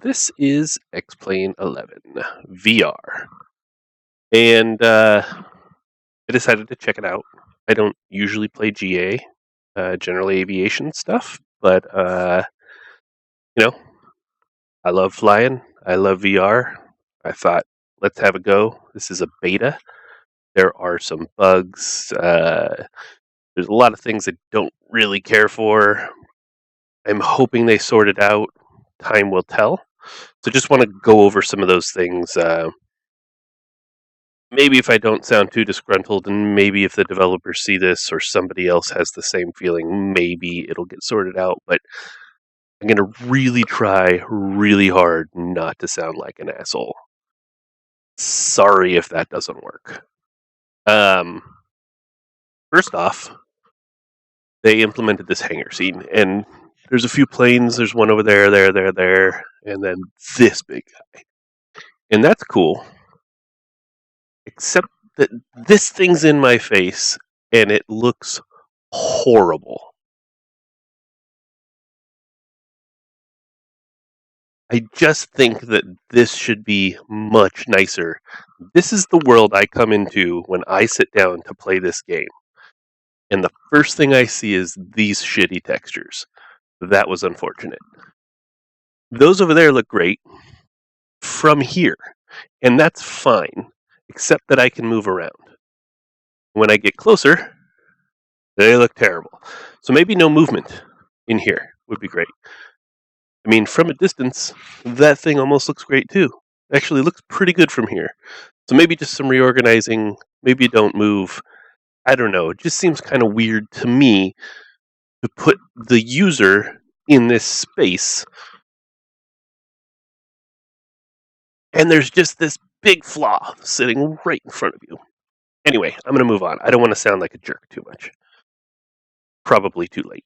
This is X-Plane 11 VR, and I decided to check it out. I don't usually play GA, general aviation stuff, but you know, I love flying. I love VR. I thought, let's have a go. This is a beta. There are some bugs. There's a lot of things I don't really care for. I'm hoping they sort it out. Time will tell. So just want to go over some of those things. Maybe if I don't sound too disgruntled, and maybe if the developers see this or somebody else has the same feeling, maybe it'll get sorted out. But I'm going to really try really hard not to sound like an asshole. Sorry if that doesn't work. First off, they implemented this hangar scene, and there's a few planes. There's one over there, and then this big guy. And that's cool. Except that this thing's in my face, and it looks horrible. I just think that this should be much nicer. This is the world I come into when I sit down to play this game. And the first thing I see is these shitty textures. That was unfortunate. Those over there look great from here, and that's fine, except that I can move around. When I get closer, they look terrible. So maybe no movement in here would be great. I mean, from a distance, that thing almost looks great too. Actually looks pretty good from here. So maybe just some reorganizing, maybe don't move. I don't know, it just seems kind of weird to me to put the user in this space, and there's just this big flaw sitting right in front of you. Anyway, I'm going to move on. I don't want to sound like a jerk too much. Probably too late.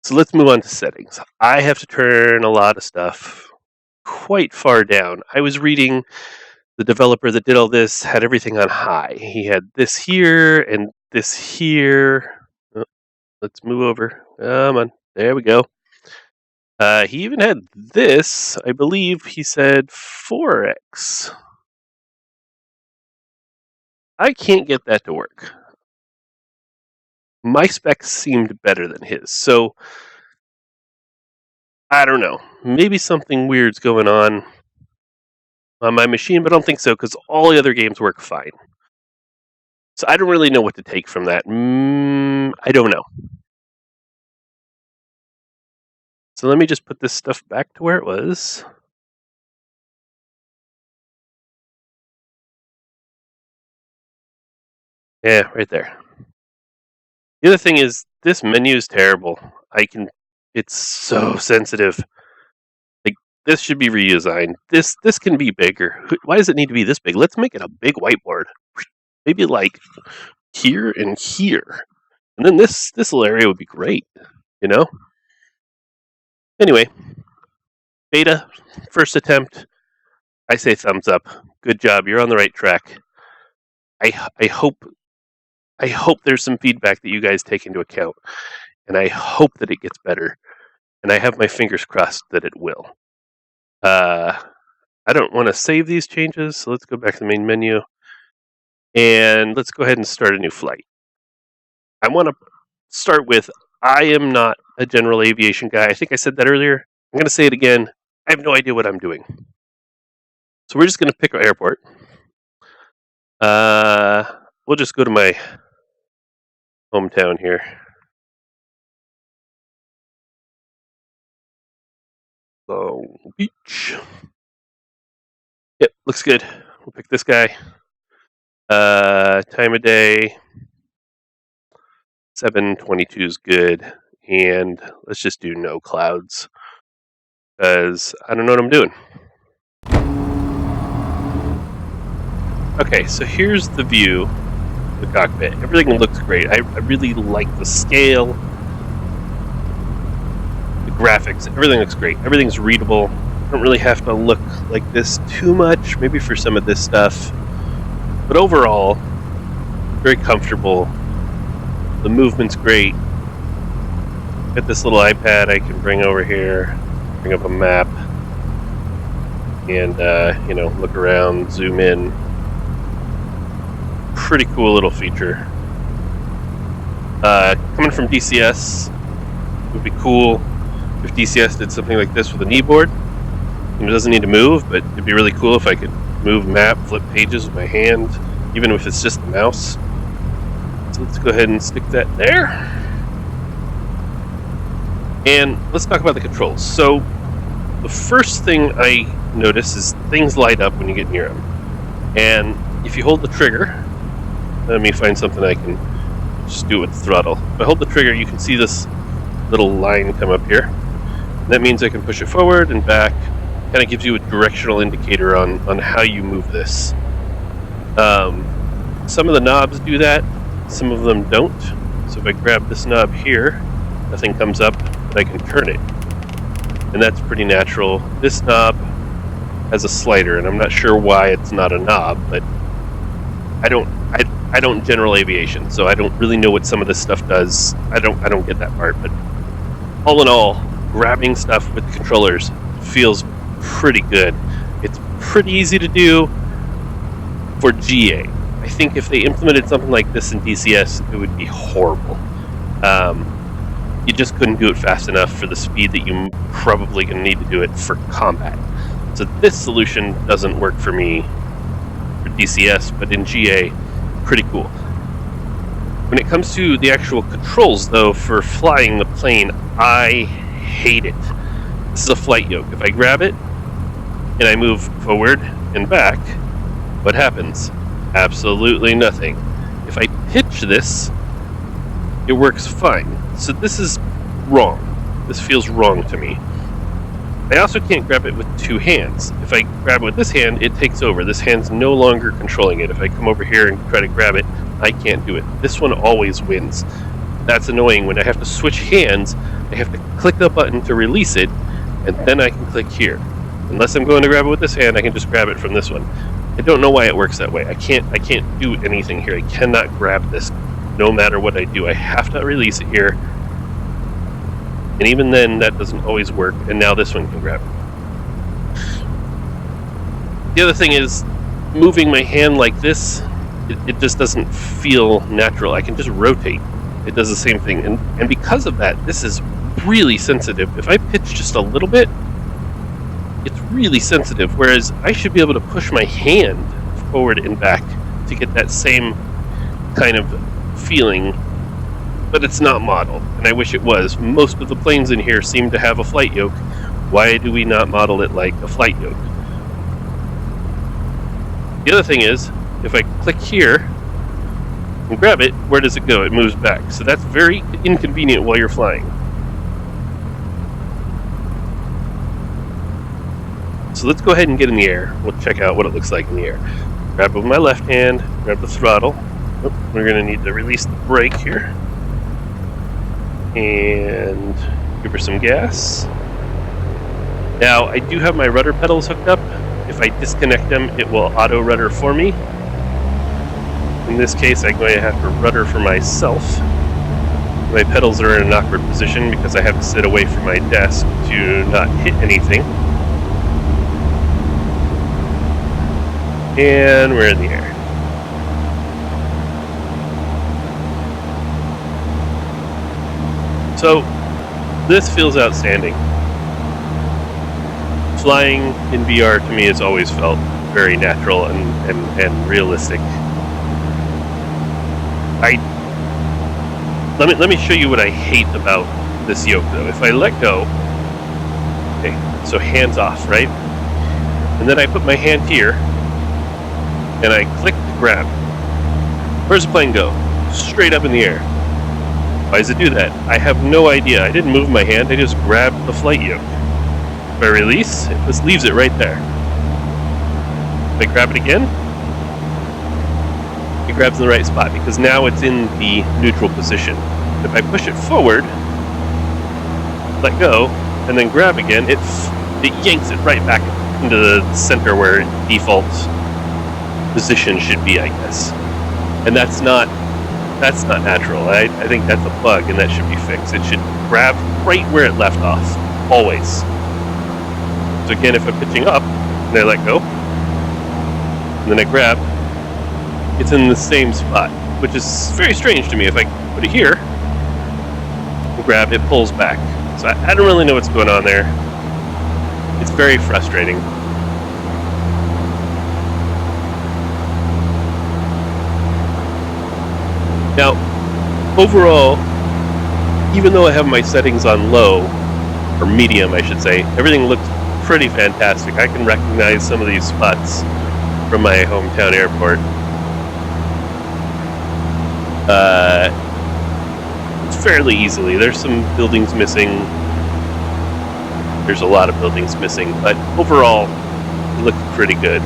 So let's move on to settings. I have to turn a lot of stuff quite far down. I was reading the developer that did all this had everything on high. He had this here and this here. Oh, let's move over. Come on. There we go. He even had this, I believe he said 4x. I can't get that to work. My specs seemed better than his, so I don't know. Maybe something weird's going on my machine, but I don't think so, because all the other games work fine. So I don't really know what to take from that. I don't know. So let me just put this stuff back to where it was. Yeah, right there. The other thing is, this menu is terrible. It's so sensitive. Like, this should be redesigned. This can be bigger. Why does it need to be this big? Let's make it a big whiteboard. Maybe like here and here. And then this little area would be great, you know? Anyway, beta, first attempt. I say thumbs up. Good job. You're on the right track. I hope there's some feedback that you guys take into account, and I hope that it gets better, and I have my fingers crossed that it will. I don't want to save these changes, so let's go back to the main menu, and let's go ahead and start a new flight. I want to start with, I am not a general aviation guy. I think I said that earlier. I'm going to say it again. I have no idea what I'm doing. So we're just going to pick our airport. We'll just go to my hometown here. Long Beach. Yep, looks good. We'll pick this guy. Time of day. 7:22 is good. And let's just do no clouds, because I don't know what I'm doing. Okay, so here's the view of the cockpit. Everything looks great. I really like the scale, the graphics. Everything looks great. Everything's readable. I don't really have to look like this too much, maybe for some of this stuff. But overall, very comfortable. The movement's great. Got this little iPad I can bring over here, bring up a map. and look around, zoom in. Pretty cool little feature. Coming from DCS, it would be cool if DCS did something like this with a kneeboard. It doesn't need to move, but it'd be really cool if I could move map, flip pages with my hand, even if it's just the mouse. So let's go ahead and stick that there. And let's talk about the controls. So the first thing I notice is things light up when you get near them. And if you hold the trigger, let me find something I can just do with the throttle. If I hold the trigger, you can see this little line come up here. That means I can push it forward and back. Kind of gives you a directional indicator on how you move this. Some of the knobs do that, some of them don't. So if I grab this knob here, nothing comes up, but I can turn it. And that's pretty natural. This knob has a slider, and I'm not sure why it's not a knob, but I don't general aviation, so I don't really know what some of this stuff does. I don't get that part, but all in all, grabbing stuff with controllers feels pretty good. It's pretty easy to do for GA. I think if they implemented something like this in DCS, it would be horrible. You just couldn't do it fast enough for the speed that you probably going to need to do it for combat. So this solution doesn't work for me for DCS, but in GA, pretty cool. When it comes to the actual controls, though, for flying the plane, I hate it. This is a flight yoke. If I grab it and I move forward and back, what happens? Absolutely nothing. If I pitch this, it works fine. So this is wrong. This feels wrong to me. I also can't grab it with two hands. If I grab it with this hand, it takes over. This hand's no longer controlling it. If I come over here and try to grab it, I can't do it. This one always wins. That's annoying. When I have to switch hands, I have to click the button to release it, and then I can click here. Unless I'm going to grab it with this hand, I can just grab it from this one. I don't know why it works that way. I can't do anything here. I cannot grab this no matter what I do. I have to release it here. And even then, that doesn't always work, and now this one can grab it. The other thing is, moving my hand like this, it just doesn't feel natural. I can just rotate. It does the same thing. And because of that, this is really sensitive. If I pitch just a little bit, it's really sensitive, whereas I should be able to push my hand forward and back to get that same kind of feeling, but it's not modeled, and I wish it was. Most of the planes in here seem to have a flight yoke. Why do we not model it like a flight yoke? The other thing is, if I click here and grab it, where does it go? It moves back. So that's very inconvenient while you're flying. So let's go ahead and get in the air. We'll check out what it looks like in the air. Grab it with my left hand, grab the throttle. Oh, we're going to need to release the brake here. And give her some gas. Now, I do have my rudder pedals hooked up. If I disconnect them, it will auto rudder for me. In this case, I'm going to have to rudder for myself. My pedals are in an awkward position because I have to sit away from my desk to not hit anything. And we're in the air. So, this feels outstanding. Flying in VR to me has always felt very natural and realistic. Let me show you what I hate about this yoke though. If I let go, okay, so hands off, right? And then I put my hand here, and I click to grab. Where's the plane go? Straight up in the air. Why does it do that? I have no idea. I didn't move my hand, I just grabbed the flight yoke. If I release, it just leaves it right there. If I grab it again, it grabs in the right spot because now it's in the neutral position. If I push it forward, let go, and then grab again, it yanks it right back into the center where default position should be, I guess. And that's not natural. I think that's a bug, and that should be fixed. It should grab right where it left off, always. So again, if I'm pitching up, and I let go, and then I grab, it's in the same spot, which is very strange to me. If I put it here and grab, it pulls back. So I don't really know what's going on there. It's very frustrating. Now, overall, even though I have my settings on low, or medium I should say, everything looks pretty fantastic. I can recognize some of these spots from my hometown airport. It's fairly easily. There's some buildings missing. There's a lot of buildings missing, but overall, it looks pretty good.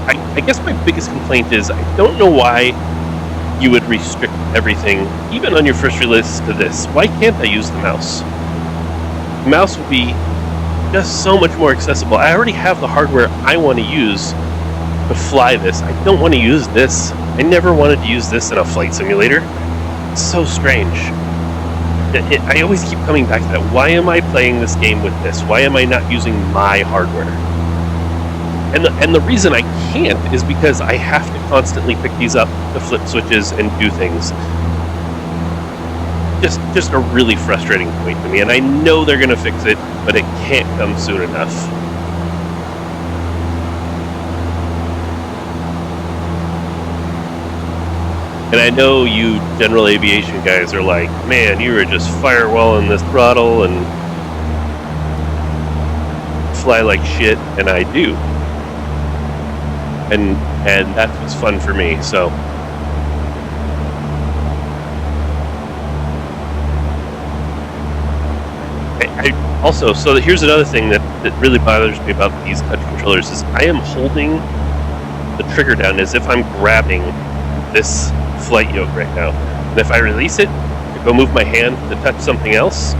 I guess my biggest complaint is I don't know why you would restrict everything, even on your first release, to this. Why can't I use the mouse? The mouse would be just so much more accessible. I already have the hardware I want to use to fly this. I don't want to use this. I never wanted to use this in a flight simulator. It's so strange. I always keep coming back to that. Why am I playing this game with this? Why am I not using my hardware? And the reason I can't is because I have to constantly pick these up to flip switches and do things. Just a really frustrating point to me, and I know they're going to fix it, but it can't come soon enough. And I know you general aviation guys are like, man, you were just firewalling this throttle and fly like shit, and I do. And that's what's fun for me, so. I also, so here's another thing that really bothers me about these touch controllers is I am holding the trigger down as if I'm grabbing this flight yoke right now. And if I release it, to go move my hand to touch something else,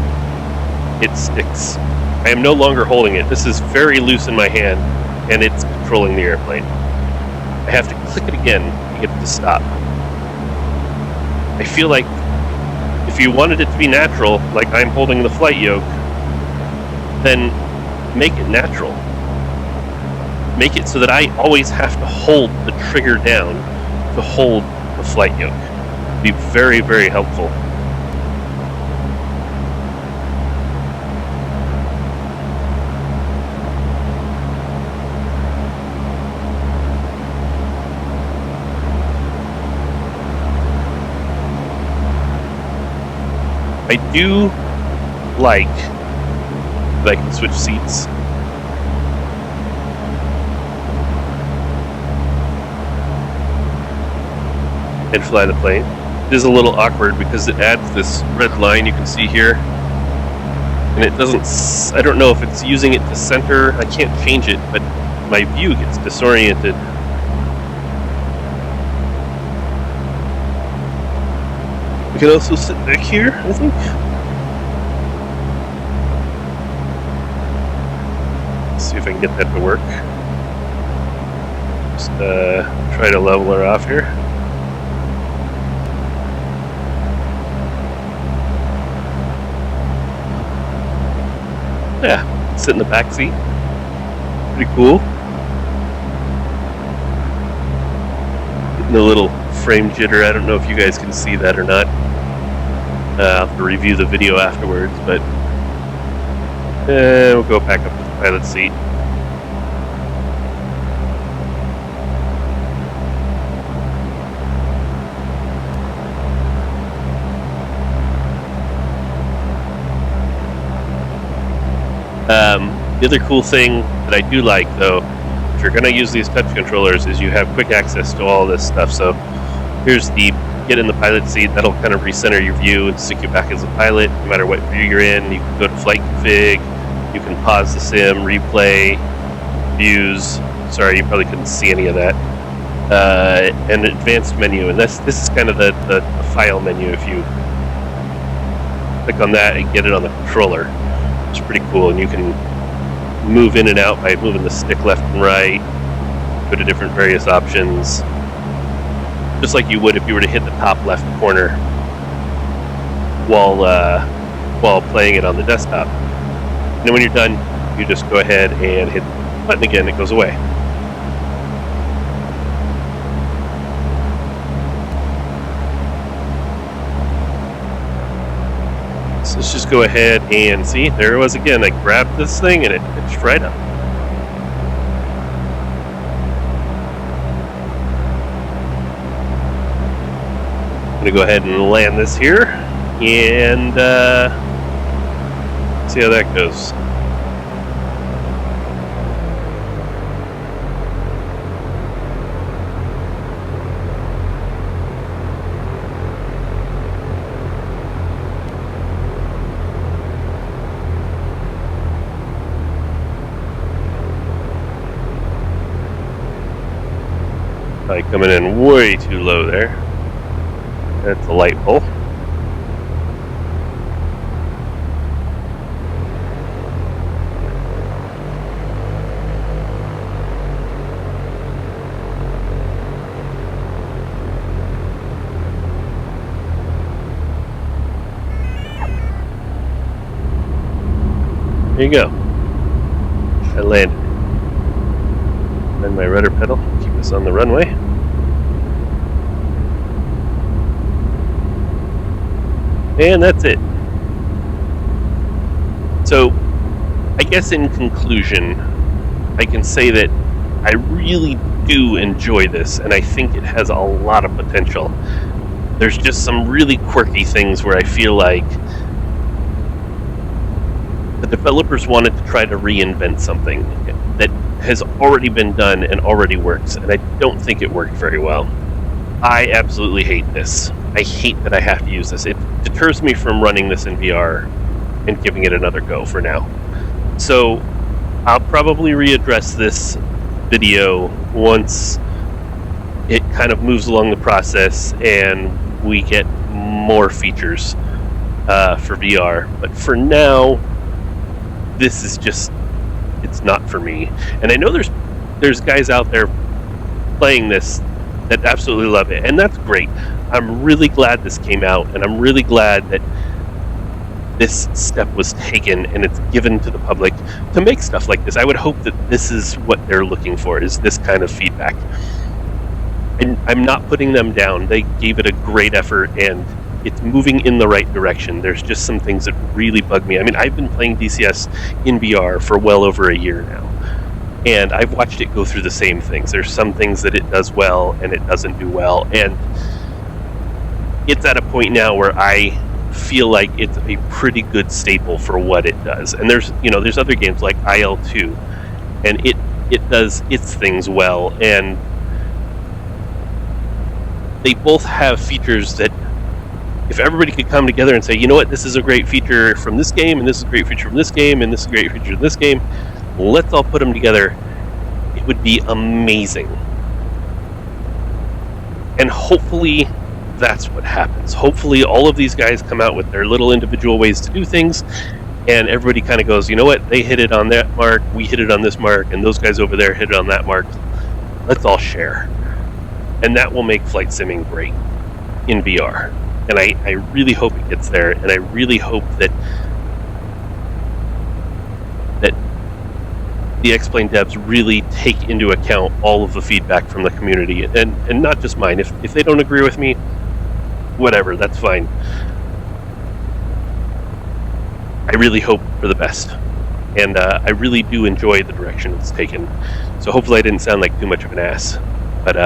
it sticks. I am no longer holding it. This is very loose in my hand, and it's controlling the airplane. I have to click it again to get it to stop. I feel like if you wanted it to be natural, like I'm holding the flight yoke, then make it natural. Make it so that I always have to hold the trigger down to hold the flight yoke. It'd be very, very helpful. I do like that I can switch seats. And fly the plane. It is a little awkward because it adds this red line you can see here. And it doesn't, I don't know if it's using it to center. I can't change it, but my view gets disoriented. We can also sit back here, I think. Let's see if I can get that to work. Just try to level her off here. Yeah, sit in the back seat. Pretty cool. Getting a little frame jitter. I don't know if you guys can see that or not. I'll have to review the video afterwards, but we'll go back up to the pilot seat. The other cool thing that I do like, though, if you're going to use these touch controllers, is you have quick access to all this stuff. So here's the get in the pilot seat. That'll kind of recenter your view and stick you back as a pilot, no matter what view you're in. You can go to flight config. You can pause the sim, replay, views. Sorry, you probably couldn't see any of that. And advanced menu, and this is kind of the file menu. If you click on that and get it on the controller, it's pretty cool, and you can move in and out by moving the stick left and right, go to different various options, just like you would if you were to hit the top left corner while playing it on the desktop. then when you're done, you just go ahead and hit the button again, it goes away. So let's just go ahead and see, there it was again. I grabbed this thing and it pitched right up. I'm gonna go ahead and land this here and see how that goes. Probably coming in way too low there. That's a light pole. There you go. I landed. And my rudder pedal, keep us on the runway. And that's it. So, I guess in conclusion, I can say that I really do enjoy this, and I think it has a lot of potential. There's just some really quirky things where I feel like the developers wanted to try to reinvent something that has already been done and already works, and I don't think it worked very well. I absolutely hate this. I hate that I have to use this. It deters me from running this in VR and giving it another go for now. So I'll probably readdress this video once it kind of moves along the process and we get more features for VR. But for now, this is just, it's not for me. And I know there's guys out there playing this that absolutely love it, and that's great. I'm really glad this came out, and I'm really glad that this step was taken and it's given to the public to make stuff like this. I would hope that this is what they're looking for, is this kind of feedback. And I'm not putting them down. They gave it a great effort, and it's moving in the right direction. There's just some things that really bug me. I mean, I've been playing DCS in VR for well over a year now, and I've watched it go through the same things. There's some things that it does well and it doesn't do well, and it's at a point now where I feel like it's a pretty good staple for what it does. And there's other games like IL2, and it does its things well, and they both have features that if everybody could come together and say, you know what, this is a great feature from this game, and this is a great feature from this game, and this is a great feature from this game, let's all put them together, it would be amazing. And hopefully that's what happens. Hopefully all of these guys come out with their little individual ways to do things, and everybody kind of goes, you know what, they hit it on that mark, we hit it on this mark, and those guys over there hit it on that mark. Let's all share. And that will make flight simming great in VR. And I really hope it gets there, and I really hope that the X-Plane devs really take into account all of the feedback from the community, and not just mine. If they don't agree with me, whatever, that's fine. I really hope for the best, and I really do enjoy the direction it's taken. So hopefully I didn't sound like too much of an ass. But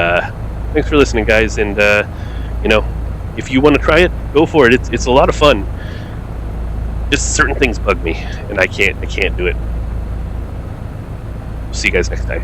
thanks for listening, guys, and if you want to try it, go for it. It's a lot of fun. Just certain things bug me, and I can't do it. See you guys next time.